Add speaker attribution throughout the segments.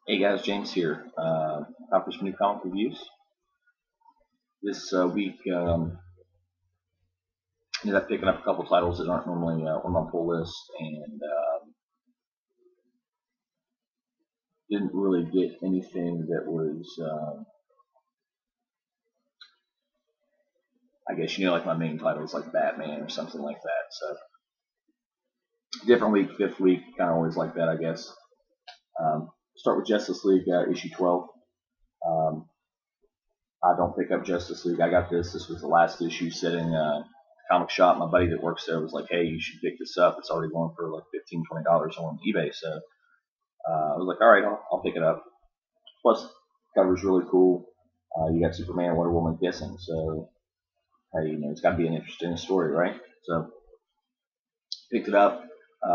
Speaker 1: Hey guys, James here. Time for some new comic reviews. This week, ended up picking up a couple titles that aren't normally on my pull list, and didn't really get anything that was, I guess like my main titles like Batman or something like that. So different week, fifth week, kind of always like that, I guess. Start with Justice League issue 12. Um, I don't pick up Justice League. I got this. This was the last issue sitting comic shop. My buddy that works there was like, "Hey, you should pick this up. It's already going for like $15, $20 on eBay." So I was like, "All right, I'll pick it up." Plus, the cover's really cool. You got Superman and Wonder Woman kissing, so hey, it's got to be an interesting story, right? So picked it up,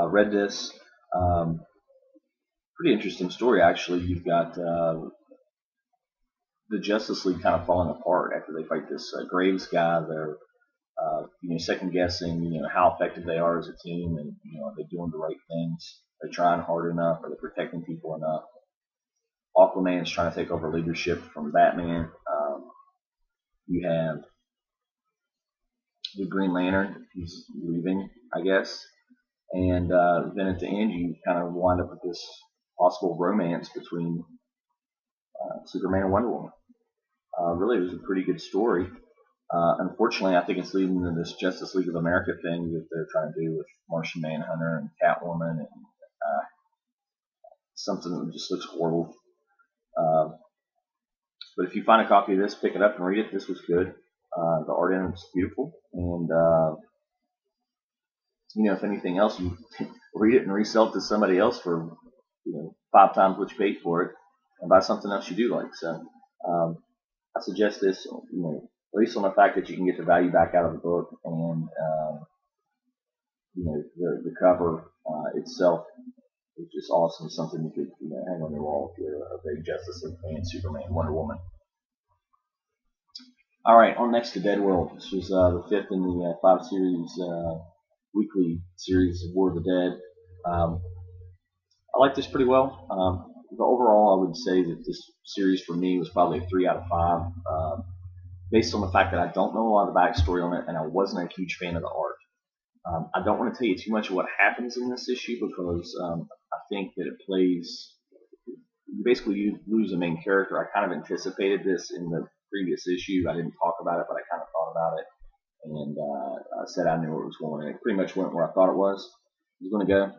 Speaker 1: read this. Um, Pretty interesting story actually. You've got the Justice League kind of falling apart after they fight this Graves guy. They're second guessing, how effective they are as a team, and are they doing the right things? Are they trying hard enough? Are they protecting people enough? Aquaman's trying to take over leadership from Batman. You have the Green Lantern, he's leaving, I guess, and then at the end you kind of wind up with this possible romance between Superman and Wonder Woman. Really, it was a pretty good story. Unfortunately, I think it's leading to this Justice League of America thing that they're trying to do with Martian Manhunter and Catwoman, and something that just looks horrible. Uh, but if you find a copy of this, pick it up and read it. This was good. The art in it's beautiful, and if anything else, you read it and resell it to somebody else for 5 times what you paid for it, and buy something else you do like. So I suggest this. At least on the fact that you can get the value back out of the book, and the cover itself is just awesome. Something you could hang on your wall if you're a big Justice League fan, Superman, Wonder Woman. All right, on next to Deadworld. This was the fifth in the 5-series weekly series of War of the Dead. I like this pretty well. Overall, I would say that this series for me was probably a 3 out of 5. Based on the fact that I don't know a lot of the backstory on it, and I wasn't a huge fan of the art. I don't want to tell you too much of what happens in this issue because I think that it plays. Basically, you lose a main character. I kind of anticipated this in the previous issue. I didn't talk about it, but I kind of thought about it, and I said I knew where it was going, and it pretty much went where I thought it was going to go.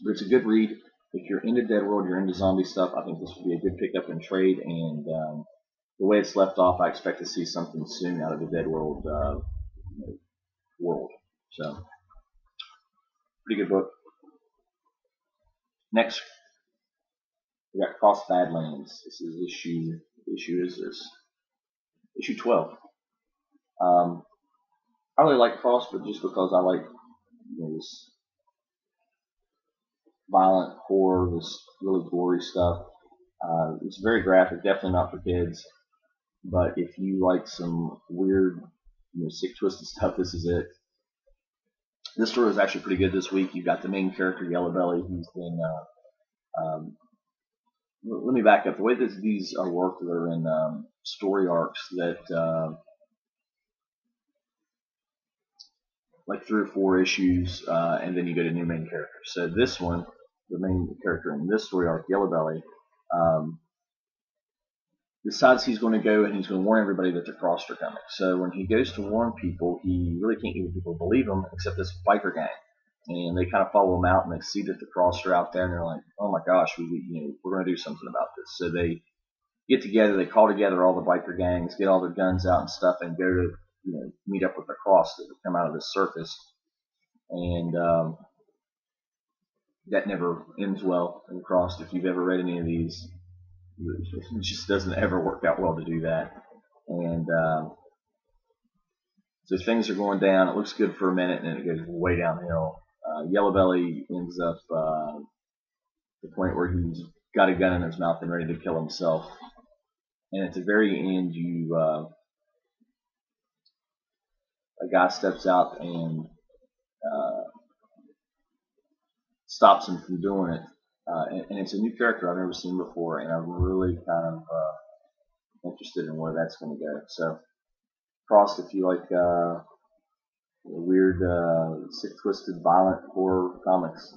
Speaker 1: But it's a good read. If you're into Deadworld, you're into zombie stuff, I think this would be a good pickup and trade, and the way it's left off, I expect to see something soon out of the Deadworld world. So, pretty good book. Next, we got Cross Badlands. This is issue is this? Issue 12. I really like Cross, but just because I like this violent horror, this really gory stuff. It's very graphic, definitely not for kids. But if you like some weird, sick, twisted stuff, this is it. This story was actually pretty good this week. You've got the main character, Yellow Belly, who's been. Let me back up. The way that these are worked, they're in story arcs that, like 3 or 4 issues, and then you get a new main character. So this one, the main character in this story arc, Yellow Belly, decides he's going to go and he's going to warn everybody that the Crossed are coming. So when he goes to warn people, he really can't get people to believe him except this biker gang. And they kind of follow him out and they see that the Crossed are out there and they're like, oh my gosh, we're going to do something about this. So they get together, they call together all the biker gangs, get all their guns out and stuff, and go to meet up with the Crossed that come out of this circus. And that never ends well in Crossed. If you've ever read any of these, it just doesn't ever work out well to do that. And so things are going down. It looks good for a minute, and then it goes way downhill. Yellow Belly ends up the point where he's got a gun in his mouth and ready to kill himself. And at the very end, a guy steps out and stops him from doing it. and it's a new character I've never seen before, and I'm really kind of interested in where that's going to go. So, Crossed, if you like weird, sick, twisted, violent horror comics,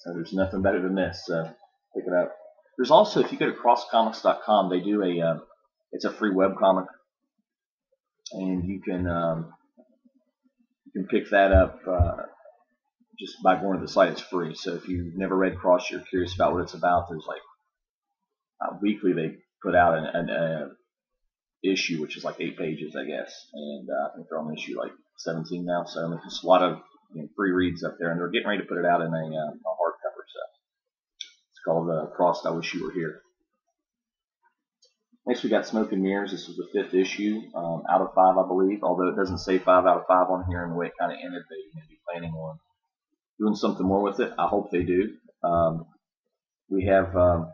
Speaker 1: there's nothing better than this. So pick it up. There's also, if you go to crosscomics.com, they do it's a free web comic, and you can pick that up just by going to the site. It's free. So if you've never read Cross, you're curious about what it's about, there's like weekly they put out an issue, which is like 8 pages, I guess, and I think they're on issue like 17 now. So there's just a lot of free reads up there, and they're getting ready to put it out in a hardcover. So it's called Crossed. I Wish You Were Here. Next, we got Smoke and Mirrors. This was the 5th issue, out of 5, I believe. Although it doesn't say 5 out of 5 on here, and the way it kind of ended, they may be planning on doing something more with it. I hope they do. We have the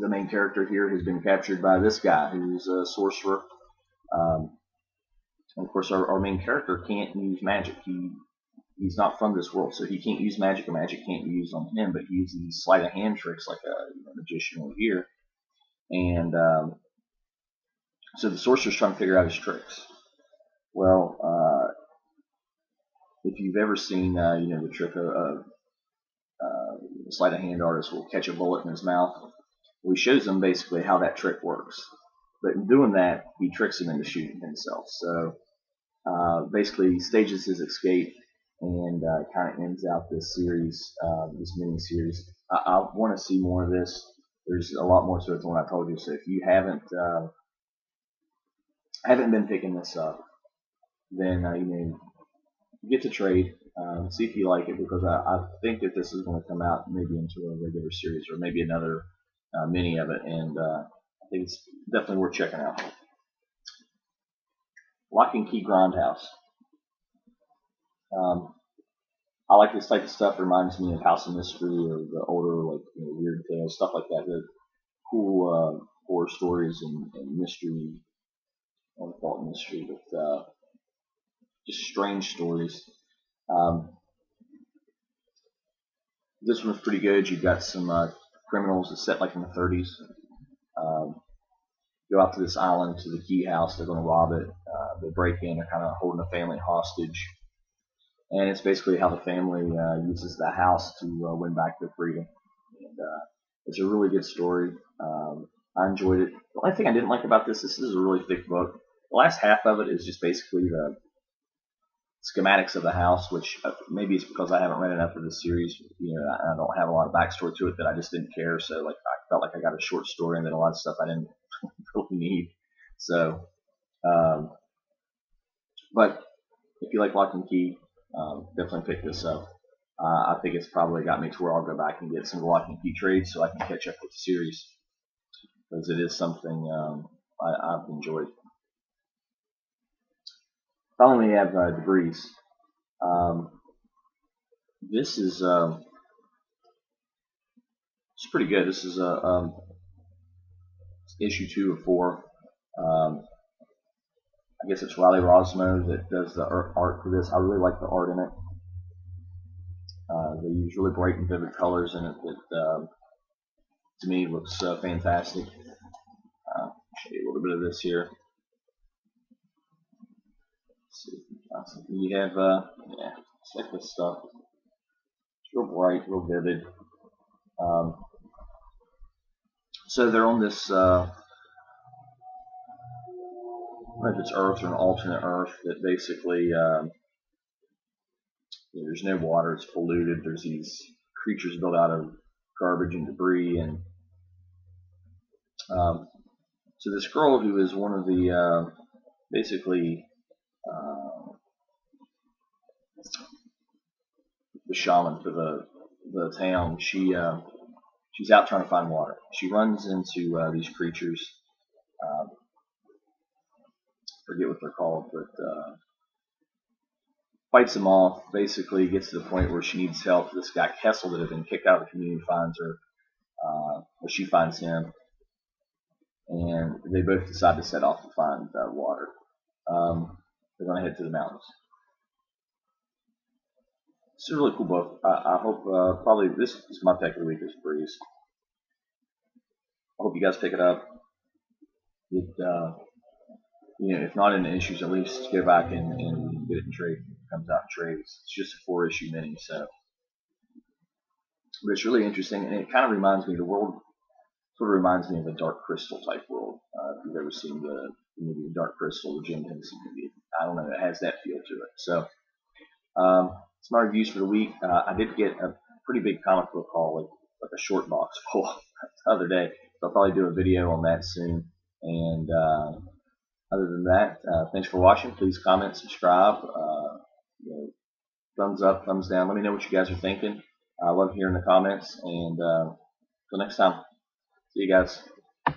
Speaker 1: main character here who's been captured by this guy who's a sorcerer. And of course, our main character can't use magic. He's not from this world, so he can't use magic, and magic can't be used on him, but he uses these sleight of hand tricks like a magician would here. And so the sorcerer's trying to figure out his tricks. Well, if you've ever seen, the trick of a sleight of hand artist will catch a bullet in his mouth, well, he shows them basically how that trick works. But in doing that, he tricks him into shooting himself. So basically, he stages his escape and kind of ends out this series, this mini-series. I want to see more of this. There's a lot more to it than what I told you. So if you haven't been picking this up, then get to trade. See if you like it, because I think that this is going to come out maybe into a regular series or maybe another mini of it, and I think it's definitely worth checking out. Lock and Key Grindhouse. I like this type of stuff. It reminds me of House of Mystery or the older Weird Tales, stuff like that. The cool horror stories and mystery. I don't call it mystery, but just strange stories. This one's pretty good. You've got some criminals that's set like in the 30s. Go out to this island, to the key house. They're going to rob it. They break in. They're kind of holding a family hostage. And it's basically how the family uses the house to win back their freedom. And it's a really good story. I enjoyed it. The only thing I didn't like about this is a really thick book. The last half of it is just basically the schematics of the house, which maybe it's because I haven't read enough of the series. I don't have a lot of backstory to it that I just didn't care. So I felt like I got a short story and then a lot of stuff I didn't really need. So, but if you like Lock and Key, definitely pick this up. I think it's probably got me to where I'll go back and get some Lock and Key trades so I can catch up with the series, because it is something I've enjoyed. Finally, we have Debris. This is it's pretty good. This is issue 2 of 4. I guess it's Riley Rosmo that does the art for this. I really like the art in it. They use really bright and vivid colors in it that, to me, looks fantastic. Show you a little bit of this here. You have, it's like this stuff. It's real bright, real vivid. So they're on this, I don't know if it's Earth or an alternate Earth, that basically there's no water, it's polluted. There's these creatures built out of garbage and debris, and so this girl who is one of the basically the shaman for the town, she's out trying to find water. She runs into these creatures. Forget what they're called, but fights them off. Basically gets to the point where she needs help. This guy Kessel that had been kicked out of the community finds her, or she finds him, and they both decide to set off to find water. They're going to head to the mountains. It's a really cool book. I hope probably this is my pick of the week is Breeze. I hope you guys pick it up. It, if not in the issues, at least go back and get it in trade. It comes out in trades. It's just a 4-issue mini, so but it's really interesting, and it kind of reminds me. The world sort of reminds me of a Dark Crystal type world. If you've ever seen the movie Dark Crystal, the Jim Henson movie, I don't know, it has that feel to it. So it's my reviews for the week. I did get a pretty big comic book haul, like a short box full the other day. So I'll probably do a video on that soon. And other than that, thanks for watching. Please comment, subscribe, thumbs up, thumbs down. Let me know what you guys are thinking. I love hearing the comments. And until next time, see you guys.